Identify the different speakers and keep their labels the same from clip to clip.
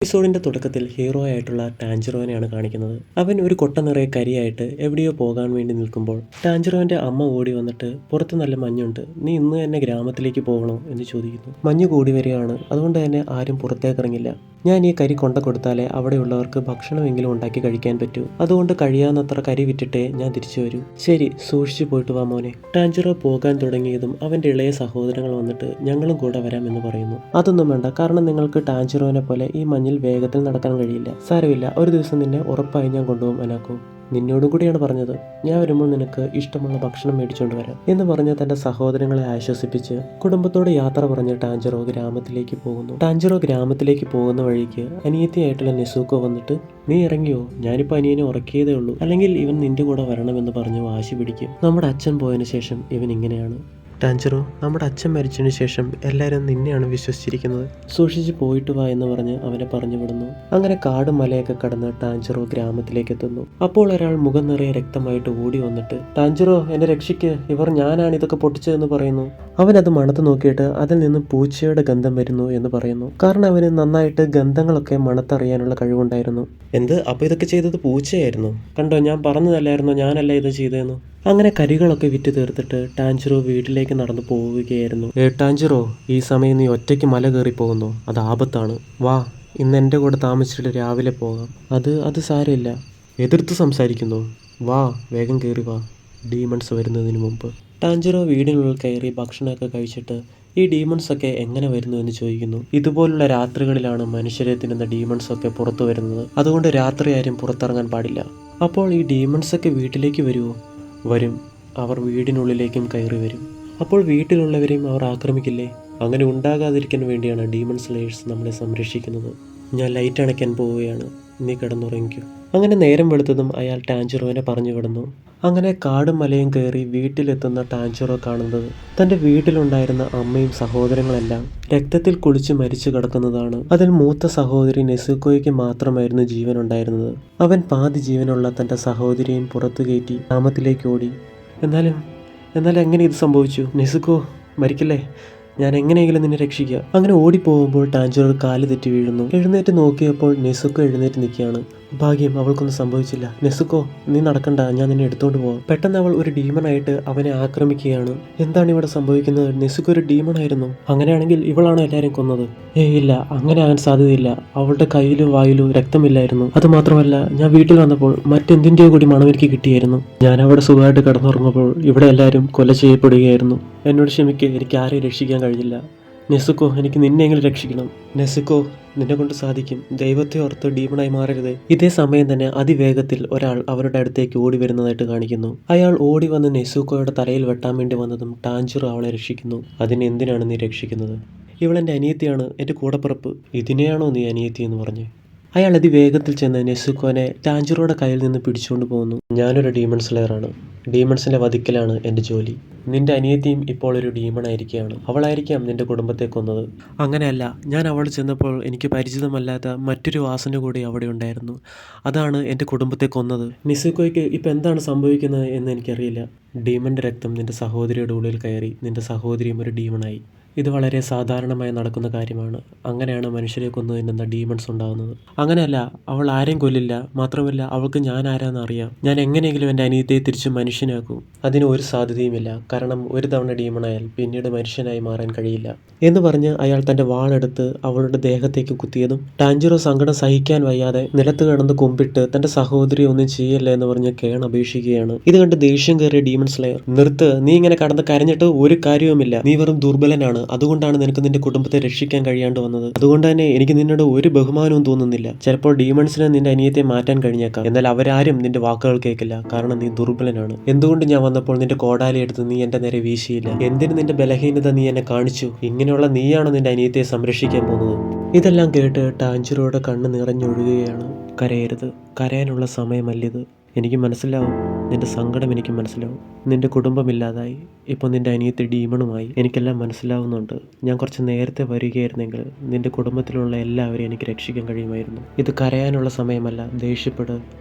Speaker 1: എപ്പിസോഡിന്റെ തുടക്കത്തിൽ ഹീറോ ആയിട്ടുള്ള ടാഞ്ചിറോനെയാണ് കാണിക്കുന്നത്. അവൻ ഒരു കൊട്ട നിറയെ കരിയായിട്ട് എവിടെയോ പോകാൻ വേണ്ടി നിൽക്കുമ്പോൾ ടാഞ്ചിറോന്റെ അമ്മ ഓടി വന്നിട്ട് പുറത്ത് നല്ല മഞ്ഞുണ്ട്, നീ ഇന്ന് തന്നെ ഗ്രാമത്തിലേക്ക് പോകണോ എന്ന് ചോദിക്കുന്നു. മഞ്ഞ് കൂടി വരികയാണ്, അതുകൊണ്ട് തന്നെ ആരും പുറത്തേക്ക് ഇറങ്ങില്ല. ഞാൻ ഈ കരി കൊണ്ട കൊടുത്താലേ അവിടെയുള്ളവർക്ക് ഭക്ഷണമെങ്കിലും ഉണ്ടാക്കി കഴിക്കാൻ പറ്റൂ. അതുകൊണ്ട് കഴിയാവുന്നത്ര കരി വിറ്റിട്ടേ ഞാൻ തിരിച്ചു വരൂ. ശരി, സൂക്ഷിച്ചു പോയിട്ട് വാ മോനെ. ടാഞ്ചിറോ പോകാൻ തുടങ്ങിയതും അവന്റെ ഇളയ സഹോദരങ്ങൾ വന്നിട്ട് ഞങ്ങളും കൂടെ വരാം എന്ന് പറയുന്നു. അതൊന്നും വേണ്ട, കാരണം നിങ്ങൾക്ക് ടാഞ്ചിറോനെ പോലെ ഈ മഞ്ഞിൽ വേഗത്തിൽ നടക്കാൻ കഴിയില്ല. സാരമില്ല, ഒരു ദിവസം നിന്നെ ഉറപ്പായി ഞാൻ കൊണ്ടുപോകും അനാക്കോ. നിന്നോടും കൂടിയാണ് പറഞ്ഞത്. ഞാൻ വരുമ്പോൾ നിനക്ക് ഇഷ്ടമുള്ള ഭക്ഷണം മേടിച്ചുകൊണ്ട് വരാം എന്ന് പറഞ്ഞ് തന്റെ സഹോദരങ്ങളെ ആശ്വസിപ്പിച്ച് കുടുംബത്തോട് യാത്ര പറഞ്ഞ് ടാഞ്ചിറോ ഗ്രാമത്തിലേക്ക് പോകുന്നു. ടാഞ്ചിറോ ഗ്രാമത്തിലേക്ക് പോകുന്ന വഴിക്ക് അനിയത്തിയായിട്ടുള്ള നെസൂക്കോ വന്നിട്ട്, നീ ഇറങ്ങിയോ? ഞാനിപ്പോൾ അനിയനെ ഉറക്കിയതേ ഉള്ളൂ, അല്ലെങ്കിൽ ഇവൻ നിന്റെ കൂടെ വരണമെന്ന് പറഞ്ഞ് വാശി പിടിക്കും. നമ്മുടെ അച്ഛൻ പോയതിനു ശേഷം ഇവൻ ഇങ്ങനെയാണ്. ടാഞ്ചിറോ, നമ്മുടെ അച്ഛൻ മരിച്ചതിന് ശേഷം എല്ലാവരും നിന്നെയാണ് വിശ്വസിച്ചിരിക്കുന്നത്. സൂക്ഷിച്ച് പോയിട്ട് വാ എന്ന് പറഞ്ഞ് അവനെ പറഞ്ഞു വിടുന്നു. അങ്ങനെ കാടും മലയൊക്കെ കടന്ന് ടാഞ്ചിറോ ഗ്രാമത്തിലേക്ക് എത്തുന്നു. അപ്പോൾ ഒരാൾ മുഖം നിറയെ രക്തമായിട്ട് ഓടി വന്നിട്ട്, ടാഞ്ചിറോ എന്നെ രക്ഷിക്ക്, ഇവർ ഞാനാണ് ഇതൊക്കെ പൊട്ടിച്ചതെന്ന് പറയുന്നു. അവൻ അത് മണത്ത് നോക്കിയിട്ട് അതിൽ നിന്ന് പൂച്ചയുടെ ഗന്ധം വരുന്നു എന്ന് പറയുന്നു. കാരണം അവന് നന്നായിട്ട് ഗന്ധങ്ങളൊക്കെ മണത്തറിയാനുള്ള കഴിവുണ്ടായിരുന്നു. എന്ത്, അപ്പോൾ ഇതൊക്കെ ചെയ്തത് പൂച്ചയായിരുന്നു? കണ്ടോ, ഞാൻ പറഞ്ഞതല്ലായിരുന്നോ ഞാനല്ല ഇത് ചെയ്തതെന്ന്. അങ്ങനെ കരികളൊക്കെ വിറ്റ് തീർത്തിട്ട് ടാഞ്ചിറോ വീട്ടിലേക്ക് നടന്നു പോവുകയായിരുന്നു. ടാഞ്ചിറോ, ഈ സമയം നീ ഒറ്റയ്ക്ക് മല കയറി പോകുന്നു, അത് ആപത്താണ്. വാ, ഇന്ന് എൻ്റെ കൂടെ താമസിച്ചിട്ട് രാവിലെ പോകാം. അത് സാരമില്ല. എതിർത്ത് സംസാരിക്കുന്നു. വാ, വേഗം കയറി വാ, ഡീമൺസ് വരുന്നതിന് മുമ്പ്. ടാഞ്ചിറോ വീടിനുള്ളിൽ കയറി ഭക്ഷണമൊക്കെ കഴിച്ചിട്ട് ഈ ഡീമൺസ് ഒക്കെ എങ്ങനെ വരുന്നു എന്ന് ചോദിക്കുന്നു. ഇതുപോലുള്ള രാത്രികളിലാണ് മനുഷ്യരെ തിന്നുന്ന ഡീമൺസ് ഒക്കെ പുറത്തു വരുന്നത്. അതുകൊണ്ട് രാത്രി ആരും പുറത്തിറങ്ങാൻ പാടില്ല. അപ്പോൾ ഈ ഡീമൺസ് ഒക്കെ വീട്ടിലേക്ക് വരുമോ? വരും. അവർ വീടിനുള്ളിലേക്കും കയറി വരും. അപ്പോൾ വീട്ടിലുള്ളവരെയും അവർ ആക്രമിക്കില്ലേ? അങ്ങനെ ഉണ്ടാകാതിരിക്കാൻ വേണ്ടിയാണ് ഡീമൺ സ്ലേയേഴ്സ് നമ്മളെ സംരക്ഷിക്കുന്നത്. ഞാൻ ലൈറ്റ് അണയ്ക്കാൻ പോവുകയാണ്, നീ കിടന്നുറങ്ങിക്കൂ. അങ്ങനെ നേരം വെളുത്തതും അയാൾ ടാഞ്ചിറോനെ പറഞ്ഞു വിടുന്നു. അങ്ങനെ കാടും മലയും കയറി വീട്ടിലെത്തുന്ന ടാഞ്ചിറോ കാണുന്നത് തൻ്റെ വീട്ടിലുണ്ടായിരുന്ന അമ്മയും സഹോദരങ്ങളെല്ലാം രക്തത്തിൽ കുളിച്ച് മരിച്ചു കിടക്കുന്നതാണ്. അതിൽ മൂത്ത സഹോദരി നെസുക്കോയ്ക്ക് മാത്രമായിരുന്നു ജീവൻ ഉണ്ടായിരുന്നത്. അവൻ പാതി ജീവനുള്ള തൻ്റെ സഹോദരിയും പുറത്തു കയറ്റി ഗ്രാമത്തിലേക്ക് ഓടി. എന്നാലും എങ്ങനെ ഇത് സംഭവിച്ചു? നെസുക്കോ, മരിക്കല്ലേ, ഞാൻ എങ്ങനെയെങ്കിലും നിന്നെ രക്ഷിക്കുക. അങ്ങനെ ഓടിപ്പോകുമ്പോൾ ടാഞ്ചിറോ കാല് തെറ്റി വീഴുന്നു. എഴുന്നേറ്റ് നോക്കിയപ്പോൾ നെസുക്കോ എഴുന്നേറ്റ് നിൽക്കുകയാണ്. ഭാഗ്യം, അവൾക്കൊന്നും സംഭവിച്ചില്ല. നെസുക്കോ, നീ നടക്കണ്ട, ഞാൻ നിന്നെ എടുത്തോണ്ട് പോവാം. പെട്ടെന്ന് അവൾ ഒരു ഡീമണായിട്ട് അവനെ ആക്രമിക്കുകയാണ്. എന്താണ് ഇവിടെ സംഭവിക്കുന്നത്? നെസുക്കോ ഒരു ഡീമണായിരുന്നു. അങ്ങനെയാണെങ്കിൽ ഇവളാണോ എല്ലാവരും കൊന്നത്? ഇല്ല, അങ്ങനെ ആകാൻ സാധ്യതയില്ല. അവളുടെ കയ്യിലും വായിലും രക്തമില്ലായിരുന്നു. അത് മാത്രമല്ല, ഞാൻ വീട്ടിൽ വന്നപ്പോൾ മറ്റെന്തിൻ്റെയോ കൂടി മണം എനിക്ക് കിട്ടിയായിരുന്നു. ഞാൻ അവിടെ സുഖമായിട്ട് കിടന്നുറങ്ങുമ്പോൾ ഇവിടെ എല്ലാവരും കൊല ചെയ്യപ്പെടുകയായിരുന്നു. എന്നോട് ക്ഷമിക്കുക, എനിക്ക് ആരെയും രക്ഷിക്കാൻ കഴിഞ്ഞില്ല. നെസുക്കോ, എനിക്ക് നിന്നെങ്കിലും രക്ഷിക്കണം. നെസുക്കോ, നിന്നെ കൊണ്ട് സാധിക്കും. ദൈവത്തെ ഓർത്ത് ഡീമണായി മാറരുത്. ഇതേ സമയം തന്നെ അതിവേഗത്തിൽ ഒരാൾ അവരുടെ അടുത്തേക്ക് ഓടി വരുന്നതായിട്ട് കാണിക്കുന്നു. അയാൾ ഓടി വന്ന് നെസുക്കോയുടെ തലയിൽ വെട്ടാൻ വേണ്ടി വന്നതും ടാഞ്ചിറോ അവളെ രക്ഷിക്കുന്നു. അതിന് എന്തിനാണ് നീ രക്ഷിക്കുന്നത്? ഇവളെൻ്റെ അനിയത്തിയാണ്, എൻ്റെ കൂടപ്പിറപ്പ്. ഇതിനെയാണോ നീ അനിയത്തി എന്ന് പറഞ്ഞ്? അയാൾ അതിവേഗത്തിൽ ചെന്ന് നെസുക്കോനെ ടാഞ്ചിറോയുടെ കയ്യിൽ നിന്ന് പിടിച്ചുകൊണ്ട് പോകുന്നു. ഞാനൊരു ഡീമൺ സ്ലെയറാണ്. ഡീമൺസിനെ വധിക്കലാണ് എൻ്റെ ജോലി. നിന്റെ അനിയത്തിയും ഇപ്പോൾ ഒരു ഡീമൺ ആയിരിക്കുകയാണ്. അവളായിരിക്കാം നിന്റെ കുടുംബത്തെ കൊന്നത്. അങ്ങനെയല്ല, ഞാൻ അവിടെ ചെന്നപ്പോൾ എനിക്ക് പരിചിതമല്ലാത്ത മറ്റൊരു വാസന കൂടി അവിടെ ഉണ്ടായിരുന്നു. അതാണ് എൻ്റെ കുടുംബത്തെ കൊന്നത്. നെസുക്കോയ്ക്ക് ഇപ്പം എന്താണ് സംഭവിക്കുന്നത് എന്ന് എനിക്കറിയില്ല. ഡീമൻ്റെ രക്തം നിന്റെ സഹോദരിയുടെ ഉള്ളിൽ കയറി നിന്റെ സഹോദരിയും ഒരു ഡീമണായി. ഇത് വളരെ സാധാരണമായി നടക്കുന്ന കാര്യമാണ്. അങ്ങനെയാണ് മനുഷ്യരെ കൊന്നു തിന്നുന്ന ഡീമൺസ് ഉണ്ടാകുന്നത്. അങ്ങനെയല്ല, അവൾ ആരെയും കൊല്ലില്ല. മാത്രമല്ല, അവൾക്ക് ഞാൻ ആരാന്ന് അറിയാം. ഞാൻ എങ്ങനെയെങ്കിലും എൻ്റെ അനിയത്തെ തിരിച്ച് മനുഷ്യനാക്കും. അതിന് ഒരു സാധ്യതയുമില്ല. കാരണം ഒരു തവണ ഡീമണായാൽ പിന്നീട് മനുഷ്യനായി മാറാൻ കഴിയില്ല എന്ന് പറഞ്ഞ് അയാൾ തൻ്റെ വാളെടുത്ത് അവളുടെ ദേഹത്തേക്ക് കുത്തിയതും ടാഞ്ചിറോ സങ്കടം സഹിക്കാൻ വയ്യാതെ നിലത്ത് കിടന്ന് കുമ്പിട്ട് തൻ്റെ സഹോദരി ഒന്നും ചെയ്യല്ല എന്ന് പറഞ്ഞ് കേണപേക്ഷിക്കുകയാണ്. ഇത് കണ്ട് ദേഷ്യം കയറിയ ഡീമൺ സ്ലെയർ, നിർത്ത്, നീ ഇങ്ങനെ കടന്ന് കരഞ്ഞിട്ട് ഒരു കാര്യവുമില്ല. നീ വെറും ദുർബലനാണ്. അതുകൊണ്ടാണ് നിനക്ക് നിന്റെ കുടുംബത്തെ രക്ഷിക്കാൻ കഴിയാണ്ട് വന്നത്. അതുകൊണ്ട് തന്നെ എനിക്ക് നിന്നോട് ഒരു ബഹുമാനവും തോന്നുന്നില്ല. ചിലപ്പോൾ ഡീമൺസിന് നിന്റെ അനിയത്തെ മാറ്റാൻ കഴിഞ്ഞേക്കാം, എന്നാൽ അവരാരും നിന്റെ വാക്കുകൾ കേൾക്കില്ല. കാരണം നീ ദുർബലനാണ്. എന്തുകൊണ്ട് ഞാൻ വന്നപ്പോൾ നിന്റെ കോടാലി എടുത്ത് നീ എന്റെ നേരെ വീശിയില്ല? എന്തിന് നിന്റെ ബലഹീനത നീ എന്നെ കാണിച്ചു? ഇങ്ങനെയുള്ള നീയാണോ നിന്റെ അനിയത്തെ സംരക്ഷിക്കാൻ പോകുന്നത്? ഇതെല്ലാം കേട്ട് ടാഞ്ചിറോയുടെ കണ്ണ് നിറഞ്ഞൊഴുകുകയാണ്. കരയരുത്, കരയാനുള്ള സമയമല്ലിത്. എനിക്ക് മനസ്സിലാവും, നിന്റെ സങ്കടം എനിക്ക് മനസ്സിലാവും. നിന്റെ കുടുംബമില്ലാതായി, ഇപ്പോൾ നിന്റെ അനിയത്തി ഡീമണുമായി. എനിക്കെല്ലാം മനസ്സിലാവുന്നുണ്ട്. ഞാൻ കുറച്ച് നേരത്തെ വരികയായിരുന്നെങ്കിൽ നിന്റെ കുടുംബത്തിലുള്ള എല്ലാവരെയും എനിക്ക് രക്ഷിക്കാൻ കഴിയുമായിരുന്നു. ഇത് കരയാനുള്ള സമയമല്ല. ദേഷ്യപ്പെട്,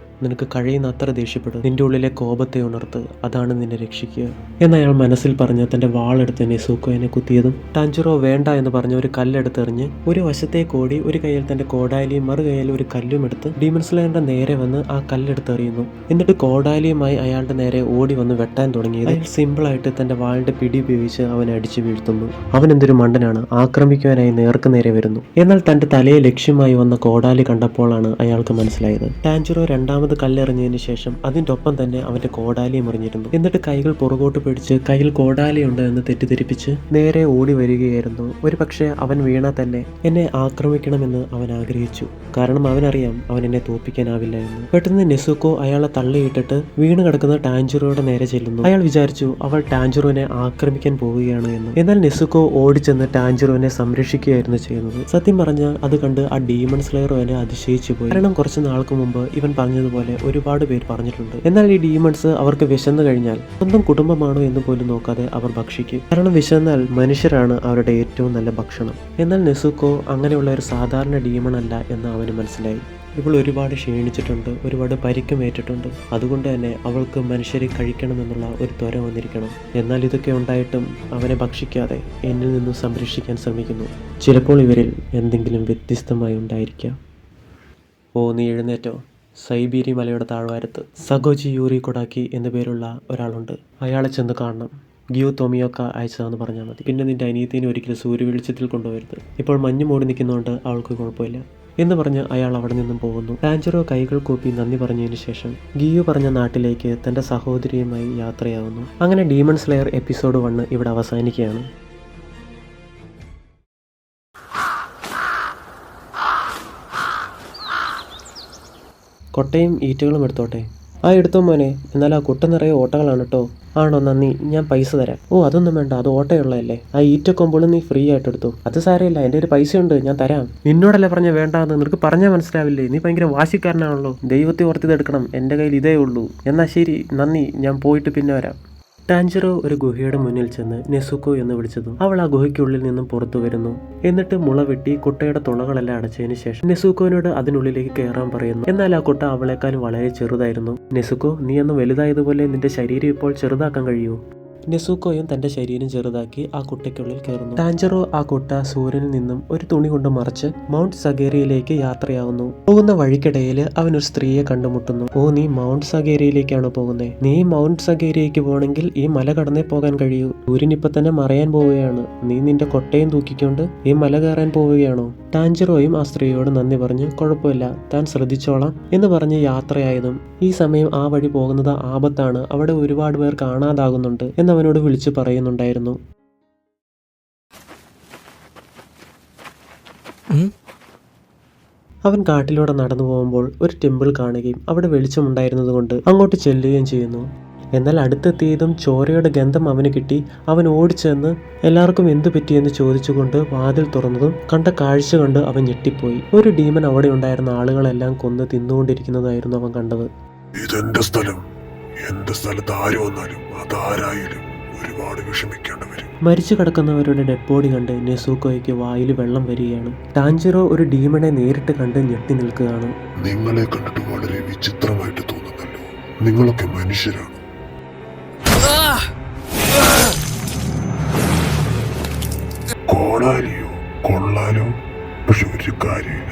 Speaker 1: നിനക്ക് കഴിയുന്ന അത്ര ദേഷ്യപ്പെടും. നിന്റെ ഉള്ളിലെ കോപത്തെ ഉണർത്ത്, അതാണ് നിന്നെ രക്ഷിക്കുക എന്നയാൾ മനസ്സിൽ പറഞ്ഞ് തന്റെ വാളെടുത്ത് നെസുക്കോയെ കുത്തിയതും ടാൻജിറോ വേണ്ട എന്ന് പറഞ്ഞ് ഒരു കല്ലെടുത്തെറിഞ്ഞ് ഒരു വശത്തേക്ക് ഓടി ഒരു കയ്യിൽ തന്റെ കോടാലിയും മറു കയ്യിൽ ഒരു കല്ലും എടുത്ത് ഡീമൺ സ്ലേയറിന്റെ നേരെ വന്ന് ആ കല്ലെടുത്തെറിയുന്നു. എന്നിട്ട് കോടാലിയുമായി അയാളുടെ നേരെ ഓടി വന്ന് വെട്ടാൻ തുടങ്ങിയത് അയാൾ സിമ്പിളായിട്ട് തന്റെ വാളിന്റെ പിടി ഉപയോഗിച്ച് അവനെ അടിച്ചു വീഴ്ത്തുന്നു. അവൻ എന്തൊരു മണ്ടനാണ്, ആക്രമിക്കുവാനായി നേർക്ക് നേരെ വരുന്നു. എന്നാൽ തന്റെ തലയെ ലക്ഷ്യമായി വന്ന കോടാലി കണ്ടപ്പോഴാണ് അയാൾക്ക് മനസ്സിലായത്. ടാൻജിറോ രണ്ടാമത് കല്ലെറിഞ്ഞതിന് ശേഷം അതിന്റെ ഒപ്പം തന്നെ അവന്റെ കോടാലിയും എറിഞ്ഞിരുന്നു. എന്നിട്ട് കൈകൾ പുറകോട്ട് പിടിച്ച് കയ്യിൽ കോടാലിയുണ്ട് എന്ന് തെറ്റിദ്ധരിപ്പിച്ച് നേരെ ഓടി വരികയായിരുന്നു. ഒരു പക്ഷേ അവൻ വീണാൽ തന്നെ എന്നെ ആക്രമിക്കണമെന്ന് അവൻ ആഗ്രഹിച്ചു. കാരണം അവനറിയാം അവൻ എന്നെ തോൽപ്പിക്കാനാവില്ല എന്ന്. പെട്ടെന്ന് നെസുക്കോ അയാളെ തള്ളിയിട്ടിട്ട് വീണ് കിടക്കുന്ന ടാൻജിറോയുടെ നേരെ ചെല്ലുന്നു. അയാൾ വിചാരിച്ചു അവൾ ടാൻജിറോനെ ആക്രമിക്കാൻ പോവുകയാണ് എന്ന്. എന്നാൽ നെസുക്കോ ഓടിച്ചെന്ന് ടാൻജിറോനെ സംരക്ഷിക്കുകയായിരുന്നു ചെയ്യുന്നത്. സത്യം പറഞ്ഞാൽ അത് കണ്ട് ആ ഡീമൺ സ്ലെയർ അവനെ അതിശയിച്ചു പോയി. കാരണം കുറച്ച് നാൾക്ക് മുമ്പ് ഇവൻ പറഞ്ഞതുപോലെ ഒരുപാട് പേര് പറഞ്ഞിട്ടുണ്ട്, എന്നാൽ ഈ ഡീമൺസ് അവർക്ക് വിശന്നു കഴിഞ്ഞാൽ സ്വന്തം കുടുംബമാണോ എന്ന് പോലും നോക്കാതെ അവർ ഭക്ഷിക്കും. കാരണം വിശന്നാൽ മനുഷ്യരാണ് അവരുടെ ഏറ്റവും നല്ല ഭക്ഷണം. എന്നാൽ നെസുക്കോ അങ്ങനെയുള്ള ഒരു സാധാരണ ഡീമൺ അല്ല എന്ന് അവന് മനസ്സിലായി. ഇവൾ ഒരുപാട് ക്ഷീണിച്ചിട്ടുണ്ട്, ഒരുപാട് പരിക്കും ഏറ്റിട്ടുണ്ട്. അതുകൊണ്ട് തന്നെ അവൾക്ക് മനുഷ്യരെ കഴിക്കണമെന്നുള്ള ഒരു ത്വര വന്നിരിക്കണം. എന്നാൽ ഇതൊക്കെ ഉണ്ടായിട്ടും അവനെ ഭക്ഷിക്കാതെ എന്നിൽ നിന്നും സംരക്ഷിക്കാൻ ശ്രമിക്കുന്നു. ചിലപ്പോൾ ഇവരിൽ എന്തെങ്കിലും വ്യത്യസ്തമായി ഉണ്ടായിരിക്കാം. ഓ, നീ എഴുന്നേറ്റോ? സൈബീരി മലയുടെ താഴ്വാരത്ത് സഗോജി യൂറി കൊടാക്കി എന്നു പേരുള്ള ഒരാളുണ്ട്. അയാളെ ചെന്ന് കാണണം. ഗിയോ തോമിയോക്ക അയച്ചതാണെന്ന് പറഞ്ഞാൽ മതി. പിന്നെ നിന്റെ അനിയത്തിനെ ഒരിക്കലും സൂര്യവെളിച്ചത്തിൽ കൊണ്ടുവരുത്. ഇപ്പോൾ മഞ്ഞ് മൂടി നിൽക്കുന്നതുകൊണ്ട് അവൾക്ക് കുഴപ്പമില്ല എന്ന് പറഞ്ഞ് അയാൾ അവിടെ നിന്നും പോകുന്നു. ടാൻജിറോ കൈകൾ കൂപ്പി നന്ദി പറഞ്ഞതിന് ശേഷം ഗിയോ പറഞ്ഞ നാട്ടിലേക്ക് തന്റെ സഹോദരിയുമായി യാത്രയാവുന്നു. അങ്ങനെ ഡീമൺ സ്ലെയർ എപ്പിസോഡ് 1 ഇവിടെ അവസാനിക്കുകയാണ്. കൊട്ടയും ഈറ്റകളും എടുത്തോട്ടെ. ആ എടുത്തോ മോനെ, എന്നാൽ ആ കുട്ട നിറയെ ഓട്ടകളാണ് കേട്ടോ. ആണോ, നന്ദി, ഞാൻ പൈസ തരാം. ഓ, അതൊന്നും വേണ്ട, അത് ഓട്ടയുള്ളതല്ലേ. ആ ഈറ്റക്കൊമ്പോളും നീ ഫ്രീ ആയിട്ട് എടുത്തു. അത് സാരമില്ല, എൻ്റെ ഒരു പൈസയുണ്ട്, ഞാൻ തരാം. നിന്നോടല്ലേ പറഞ്ഞ വേണ്ടാന്ന്, നിനക്ക് പറഞ്ഞാൽ മനസ്സിലാവില്ലേ? നീ ഭയങ്കര വാശിക്കാരനാണല്ലോ. ദൈവത്തെ ഓർത്തിതെടുക്കണം, എൻ്റെ കയ്യിൽ ഇതേ ഉള്ളൂ. എന്നാൽ ശരി, നന്ദി, ഞാൻ പോയിട്ട് പിന്നെ വരാം. ടാൻജിറോ ഒരു ഗുഹയുടെ മുന്നിൽ ചെന്ന് നെസുക്കോ എന്ന് വിളിച്ചതും അവൾ ആ ഗുഹയ്ക്കുള്ളിൽ നിന്നും പുറത്തു വരുന്നു. എന്നിട്ട് മുള വെട്ടി കുട്ടയുടെ തുളകളെല്ലാം അടച്ചതിന് ശേഷം നെസുക്കോനോട് അതിനുള്ളിലേക്ക് കയറാൻ പറയുന്നു. എന്നാൽ ആ കുട്ട അവളെക്കാളും വളരെ ചെറുതായിരുന്നു. നെസുക്കോ, നീ ഒന്ന് വലുതായതുപോലെ നിന്റെ ശരീരം ഇപ്പോൾ ചെറുതാക്കാൻ കഴിയുമോ? നെസുക്കോയും തന്റെ ശരീരം ചെറുതാക്കി ആ കുട്ടയ്ക്കുള്ളിൽ കയറുന്നു. ടാൻജിറോ ആ കുട്ട സൂര്യനിൽ നിന്നും ഒരു തുണി കൊണ്ട് മറച്ച് മൗണ്ട് സഗേറിയയിലേക്ക് യാത്രയാവുന്നു. പോകുന്ന വഴിക്കിടയിൽ അവൻ ഒരു സ്ത്രീയെ കണ്ടുമുട്ടുന്നു. ഓ, നീ മൗണ്ട് സഗേറിയയിലേക്കാണോ പോകുന്നത്? നീ മൗണ്ട് സഗേറിയയ്ക്ക് പോകണമെങ്കിൽ ഈ മല കടന്നേ പോകാൻ കഴിയൂ. സൂര്യൻ ഇപ്പൊ തന്നെ മറയാൻ പോവുകയാണ്. നീ നിന്റെ കൊട്ടയും തൂക്കിക്കൊണ്ട് ഈ മല കയറാൻ പോവുകയാണോ? ടാൻജിറോയും ആ സ്ത്രീയോട് നന്ദി പറഞ്ഞ് കുഴപ്പമില്ല, താൻ ശ്രദ്ധിച്ചോളാം എന്ന് പറഞ്ഞ് യാത്രയായതും ഈ സമയം ആ വഴി പോകുന്നത് ആപത്താണ്, അവിടെ ഒരുപാട് പേർ കാണാതാകുന്നുണ്ട് എന്നവനോട് വിളിച്ചു പറയുന്നുണ്ടായിരുന്നു. അവൻ കാട്ടിലൂടെ നടന്നു പോകുമ്പോൾ ഒരു ടെമ്പിൾ കാണുകയും അവിടെ വെളിച്ചമുണ്ടായിരുന്നത് കൊണ്ട് അങ്ങോട്ട് ചെല്ലുകയും ചെയ്യുന്നു. എന്നാൽ അടുത്തെത്തിയതും ചോരയുടെ ഗന്ധം അവന് കിട്ടി. അവൻ ഓടിച്ചെന്ന് എല്ലാവർക്കും എന്തു പറ്റിയെന്ന് ചോദിച്ചുകൊണ്ട് വാതിൽ തുറന്നതും കണ്ട കാഴ്ച കണ്ട് അവൻ ഞെട്ടിപ്പോയി. ഒരു ഡീമൻ അവിടെ ഉണ്ടായിരുന്ന ആളുകളെല്ലാം കൊന്ന് തിന്നുകൊണ്ടിരിക്കുന്നതായിരുന്നു അവൻ കണ്ടത്.
Speaker 2: ഇതെന്റെ സ്ഥലം. എന്റെ സ്ഥലത്ത് ആര് വന്നാലും അതാരായാലും ഒരുപാട് വിഷമിക്കേണ്ടി വരും.
Speaker 1: മരിച്ചു കിടക്കുന്നവരുടെ ഡെഡ് ബോഡി കണ്ട് നെസുക്കോയ്ക്ക് വായിൽ വെള്ളം വരികയാണ്. ടാൻജിറോ ഒരു ഡീമനെ നേരിട്ട് കണ്ട് ഞെട്ടി നിൽക്കുകയാണ്.
Speaker 2: നിങ്ങളെ കണ്ടിട്ട് വളരെ വിചിത്രമായിട്ട് തോന്നുന്നല്ലോ. നിങ്ങളൊക്കെ മനുഷ്യരാണ്. കോടാലിയോ കൊള്ളാലോ, പക്ഷെ ഒരു കാര്യമില്ല.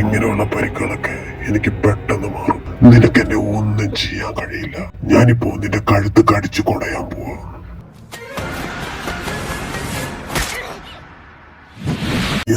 Speaker 2: ഇങ്ങനെയുള്ള പരിക്കുകളൊക്കെ എനിക്ക് പെട്ടെന്ന് മാറും. നിനക്ക് എന്നെ ഒന്നും ചെയ്യാൻ കഴിയില്ല. ഞാനിപ്പോ നിന്റെ കഴുത്ത് കടിച്ചു കൊടയാൻ പോവാ.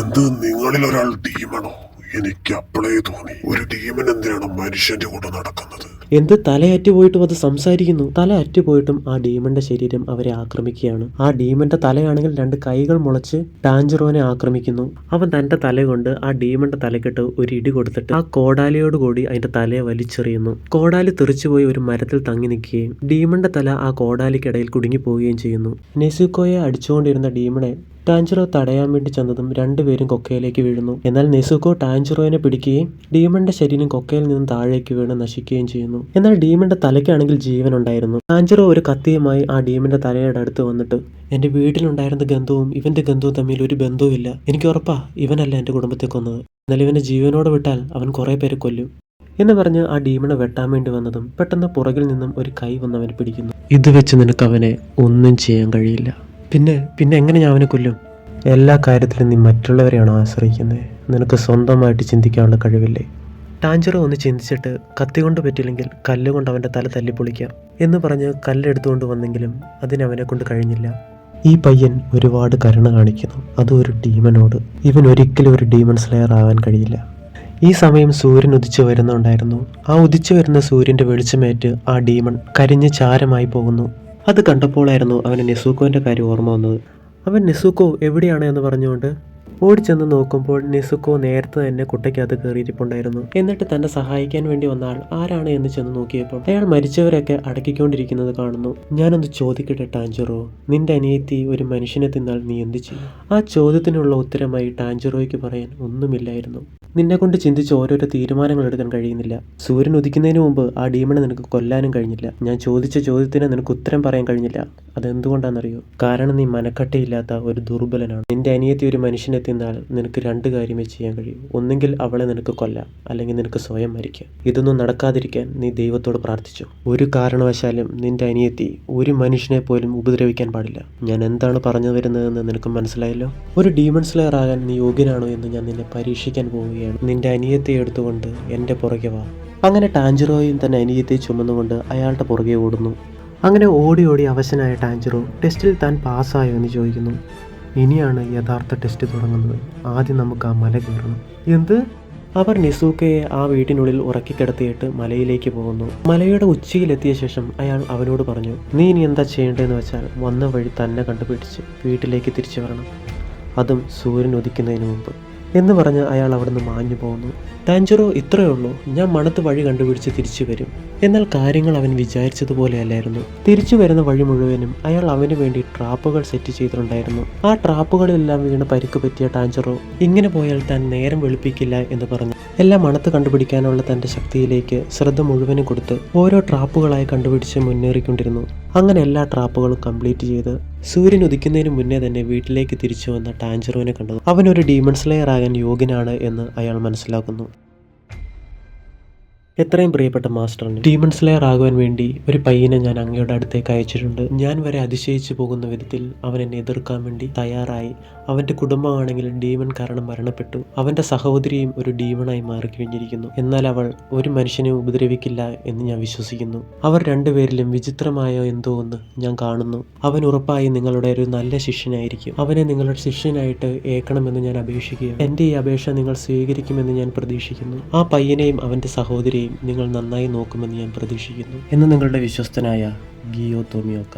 Speaker 2: എന്ത്, നിങ്ങളിൽ ഒരാൾ ഡീമണോ? എനിക്ക് അപ്പോഴേ തോന്നി, ഒരു ഡീമൻ എന്തിനാണ് മനുഷ്യന്റെ കൂടെ നടക്കുന്നത്?
Speaker 1: എന്ത്, തല അറ്റുപോയിട്ടും അത് സംസാരിക്കുന്നു. തല അറ്റുപോയിട്ടും ആ ഡീമന്റെ ശരീരം അവരെ ആക്രമിക്കുകയാണ്. ആ ഡീമന്റെ തലയാണെങ്കിൽ 2 കൈകൾ മുളച്ച് ടാൻജിറോനെ ആക്രമിക്കുന്നു. അവൻ തന്റെ തല കൊണ്ട് ആ ഡീമന്റെ തലക്കെട്ട് ഒരു ഇടി കൊടുത്തിട്ട് ആ കോടാലിയോട് കൂടി അതിന്റെ തലയെ വലിച്ചെറിയുന്നു. കോടാലി തെറിച്ചുപോയി ഒരു മരത്തിൽ തങ്ങി നിൽക്കുകയും ഡീമന്റെ തല ആ കോടാലിക്കിടയിൽ കുടുങ്ങിപ്പോവുകയും ചെയ്യുന്നു. നെസുക്കോയെ അടിച്ചുകൊണ്ടിരുന്ന ഡീമനെ ടാൻജിറോ തടയാൻ വേണ്ടി ചെന്നതും രണ്ടുപേരും കൊക്കയിലേക്ക് വീഴുന്നു. എന്നാൽ നെസുക്കോ ടാൻജിറോനെ പിടിക്കുകയും ഡീമന്റെ ശരീരം കൊക്കയിൽ നിന്നും താഴേക്ക് വീണ് നശിക്കുകയും ചെയ്യുന്നു. എന്നാൽ ഡീമന്റെ തലയ്ക്കാണെങ്കിൽ ജീവൻ ഉണ്ടായിരുന്നു. ടാൻജിറോ ഒരു കത്തിയുമായി ആ ഡീമന്റെ തലയുടെ അടുത്ത് വന്നിട്ട്, എന്റെ വീട്ടിലുണ്ടായിരുന്ന ഗന്ധവും ഇവന്റെ ഗന്ധവും തമ്മിൽ ഒരു ബന്ധവുമില്ല. എനിക്ക് ഉറപ്പാ ഇവനല്ല എന്റെ കുടുംബത്തെ കൊന്നത്. എന്നാൽ ഇവനെ ജീവനോടെ വിട്ടാൽ അവൻ കുറെ പേരെ കൊല്ലും. എന്ന് പറഞ്ഞ് ആ ഡീമണെ വെട്ടാൻ വേണ്ടി വന്നതും പെട്ടെന്ന് പുറകിൽ നിന്നും ഒരു കൈ വന്ന് അവനെ പിടിക്കുന്നു. ഇത് വെച്ച് നിനക്ക് അവനെ ഒന്നും ചെയ്യാൻ കഴിയില്ല. പിന്നെ എങ്ങനെ ഞാൻ അവനെ കൊല്ലും? എല്ലാ കാര്യത്തിലും നീ മറ്റുള്ളവരെയാണോ ആശ്രയിക്കുന്നത്? നിനക്ക് സ്വന്തമായിട്ട് ചിന്തിക്കാനുള്ള കഴിവില്ലേ? ടാഞ്ചറോ ഒന്ന് ചിന്തിച്ചിട്ട് കത്തി കൊണ്ട് പറ്റില്ലെങ്കിൽ കല്ലുകൊണ്ട് അവൻ്റെ തല തല്ലിപ്പൊളിക്കാം എന്ന് പറഞ്ഞ് കല്ലെടുത്തുകൊണ്ട് വന്നെങ്കിലും അതിനവനെ കൊണ്ട് കഴിഞ്ഞില്ല. ഈ പയ്യൻ ഒരുപാട് കരുണ കാണിക്കുന്നു, അതും ഒരു ഡീമനോട്. ഇവൻ ഒരിക്കലും ഒരു ഡീമൺ സ്ലെയർ ആവാൻ കഴിയില്ല. ഈ സമയം സൂര്യൻ ഉദിച്ചു വരുന്നുണ്ടായിരുന്നു. ആ ഉദിച്ചു വരുന്ന സൂര്യൻ്റെ വെളിച്ചമേറ്റ് ആ ഡീമൺ കരിഞ്ഞ് ചാരമായി പോകുന്നു. അത് കണ്ടപ്പോഴായിരുന്നു അവന് നെസുക്കോൻ്റെ കാര്യം ഓർമ്മ വന്നത്. അവൻ നെസുക്കോ എവിടെയാണ് എന്ന് പറഞ്ഞുകൊണ്ട് ഓടിച്ചെന്ന് നോക്കുമ്പോൾ നെസുക്കോ നേരത്തെ തന്നെ കുട്ടയ്ക്കകത്ത് കയറിയിരിപ്പുണ്ടായിരുന്നു. എന്നിട്ട് തന്നെ സഹായിക്കാൻ വേണ്ടി വന്ന ആൾ ആരാണ് എന്ന് ചെന്ന് നോക്കിയപ്പോൾ അയാൾ മരിച്ചവരൊക്കെ അടക്കിക്കൊണ്ടിരിക്കുന്നത് കാണുന്നു. ഞാനൊന്ന് ചോദിക്കട്ടെ ടാഞ്ചറോ, നിന്റെ അനിയത്തി ഒരു മനുഷ്യനെ തിന്നാൽ നീ എന്ത് ചെയ്യും? ആ ചോദ്യത്തിനുള്ള ഉത്തരമായി ടാഞ്ചറോയ്ക്ക് പറയാൻ ഒന്നുമില്ലായിരുന്നു. നിന്നെ കൊണ്ട് ചിന്തിച്ച് ഓരോരോ തീരുമാനങ്ങൾ എടുക്കാൻ കഴിയുന്നില്ല. സൂര്യൻ ഉദിക്കുന്നതിന് മുമ്പ് ആ ഡീമണെ നിനക്ക് കൊല്ലാനും കഴിഞ്ഞില്ല. ഞാൻ ചോദിച്ച ചോദ്യത്തിന് നിനക്ക് ഉത്തരം പറയാൻ കഴിഞ്ഞില്ല. അതെന്തുകൊണ്ടാണെന്നറിയോ? കാരണം നീ മനക്കട്ടയില്ലാത്ത ഒരു ദുർബലനാണ്. നിന്റെ അനിയത്തി ഒരു മനുഷ്യനെ തിന്നാൽ നിനക്ക് രണ്ട് കാര്യമേ ചെയ്യാൻ കഴിയും. ഒന്നെങ്കിൽ അവളെ നിനക്ക് കൊല്ലാം, അല്ലെങ്കിൽ നിനക്ക് സ്വയം മരിക്കാം. ഇതൊന്നും നടക്കാതിരിക്കാൻ നീ ദൈവത്തോട് പ്രാർത്ഥിച്ചു. ഒരു കാരണവശാലും നിന്റെ അനിയത്തി ഒരു മനുഷ്യനെ പോലും ഉപദ്രവിക്കാൻ പാടില്ല. ഞാൻ എന്താണ് പറഞ്ഞു വരുന്നതെന്ന് നിനക്ക് മനസ്സിലായല്ലോ? ഒരു ഡീമൺ സ്ലെയർ ആകാൻ നീ യോഗ്യനാണോ എന്ന് ഞാൻ നിന്നെ പരീക്ഷിക്കാൻ പോവുകയാണ്. നിന്റെ അനിയത്തെ എടുത്തുകൊണ്ട് എൻ്റെ പുറകെ വാ. അങ്ങനെ ടാഞ്ചറോയും തന്നെ അനിയത്തെ ചുമന്നുകൊണ്ട് അയാളുടെ പുറകെ ഓടുന്നു. അങ്ങനെ ഓടി ഓടി അവശനായ ടാഞ്ചറോ ടെസ്റ്റിൽ താൻ പാസ്സായോ എന്ന് ചോദിക്കുന്നു. ഇനിയാണ് യഥാർത്ഥ ടെസ്റ്റ് തുടങ്ങുന്നത്. ആദ്യം നമുക്ക് ആ മല കയറണം. എന്ത്? അവർ നെസുക്കയെ ആ വീട്ടിനുള്ളിൽ ഉറക്കിക്കിടത്തിയിട്ട് മലയിലേക്ക് പോകുന്നു. മലയുടെ ഉച്ചിയിലെത്തിയ ശേഷം അയാൾ അവനോട് പറഞ്ഞു, നീ ഇനി എന്താ ചെയ്യേണ്ടതെന്ന് വെച്ചാൽ വന്ന വഴി തന്നെ കണ്ടുപിടിച്ച് വീട്ടിലേക്ക് തിരിച്ചു വരണം, അതും സൂര്യൻ ഉദിക്കുന്നതിന് മുമ്പ് എന്ന് പറഞ്ഞ് അയാൾ അവിടുന്ന് മാഞ്ഞു പോകുന്നു. ടാഞ്ചറോ ഇത്രയേ ഉള്ളൂ, ഞാൻ മണത്ത് വഴി കണ്ടുപിടിച്ച് തിരിച്ചു വരും. എന്നാൽ കാര്യങ്ങൾ അവൻ വിചാരിച്ചതുപോലെ അല്ലായിരുന്നു. തിരിച്ചു വരുന്ന വഴി മുഴുവനും അയാൾ അവന് വേണ്ടി ട്രാപ്പുകൾ സെറ്റ് ചെയ്തിട്ടുണ്ടായിരുന്നു. ആ ട്രാപ്പുകളിലെല്ലാം വീണ് പരിക്ക് പറ്റിയ ടാഞ്ചറോ ഇങ്ങനെ പോയാൽ താൻ നേരം വെളുപ്പിക്കില്ല എന്ന് പറഞ്ഞു എല്ലാം മണത്ത് കണ്ടുപിടിക്കാനുള്ള തൻ്റെ ശക്തിയിലേക്ക് ശ്രദ്ധ മുഴുവനും കൊടുത്ത് ഓരോ ട്രാപ്പുകളായി കണ്ടുപിടിച്ച് മുന്നേറിക്കൊണ്ടിരുന്നു. അങ്ങനെ എല്ലാ ട്രാപ്പുകളും കംപ്ലീറ്റ് ചെയ്ത് സൂര്യൻ ഉദിക്കുന്നതിന് മുന്നേ തന്നെ വീട്ടിലേക്ക് തിരിച്ചു വന്ന ടാഞ്ചറോനെ കണ്ടത് അവനൊരു ഡീമൺ സ്ലെയർ ആകാൻ യോഗ്യനാണ് എന്ന് അയാൾ മനസ്സിലാക്കുന്നു. എത്രയും പ്രിയപ്പെട്ട മാസ്റ്ററിന്, ഡീമൺ സ്ലെയർ ആകുവാൻ വേണ്ടി ഒരു പയ്യനെ ഞാൻ അങ്ങയുടെ അടുത്തേക്ക് അയച്ചിട്ടുണ്ട്. ഞാൻ വരെ അതിശയിച്ചു പോകുന്ന വിധത്തിൽ അവൻ എന്നെ എതിർക്കാൻ വേണ്ടി തയ്യാറായി. അവൻ്റെ കുടുംബമാണെങ്കിൽ ഡീമൺ കാരണം മരണപ്പെട്ടു. അവൻ്റെ സഹോദരിയും ഒരു ഡീമണായി മാറിക്കഴിഞ്ഞിരിക്കുന്നു. എന്നാൽ അവൾ ഒരു മനുഷ്യനെ ഉപദ്രവിക്കില്ല എന്ന് ഞാൻ വിശ്വസിക്കുന്നു. അവർ രണ്ടുപേരിലും വിചിത്രമായ എന്തോ ഒന്ന് ഞാൻ കാണുന്നു. അവൻ ഉറപ്പായി നിങ്ങളുടെ ഒരു നല്ല ശിഷ്യനായിരിക്കും. അവനെ നിങ്ങളുടെ ശിഷ്യനായിട്ട് ഏക്കണമെന്ന് ഞാൻ അപേക്ഷിക്കുക. എൻ്റെ ഈ അപേക്ഷ നിങ്ങൾ സ്വീകരിക്കുമെന്ന് ഞാൻ പ്രതീക്ഷിക്കുന്നു. ആ പയ്യനെയും അവൻ്റെ സഹോദരിയെയും നിങ്ങൾ നന്നായി നോക്കുമെന്ന് ഞാൻ പ്രതീക്ഷിക്കുന്നു എന്ന് നിങ്ങളുടെ വിശ്വസ്തനായ ഗിയോ തോമിയോക്ക.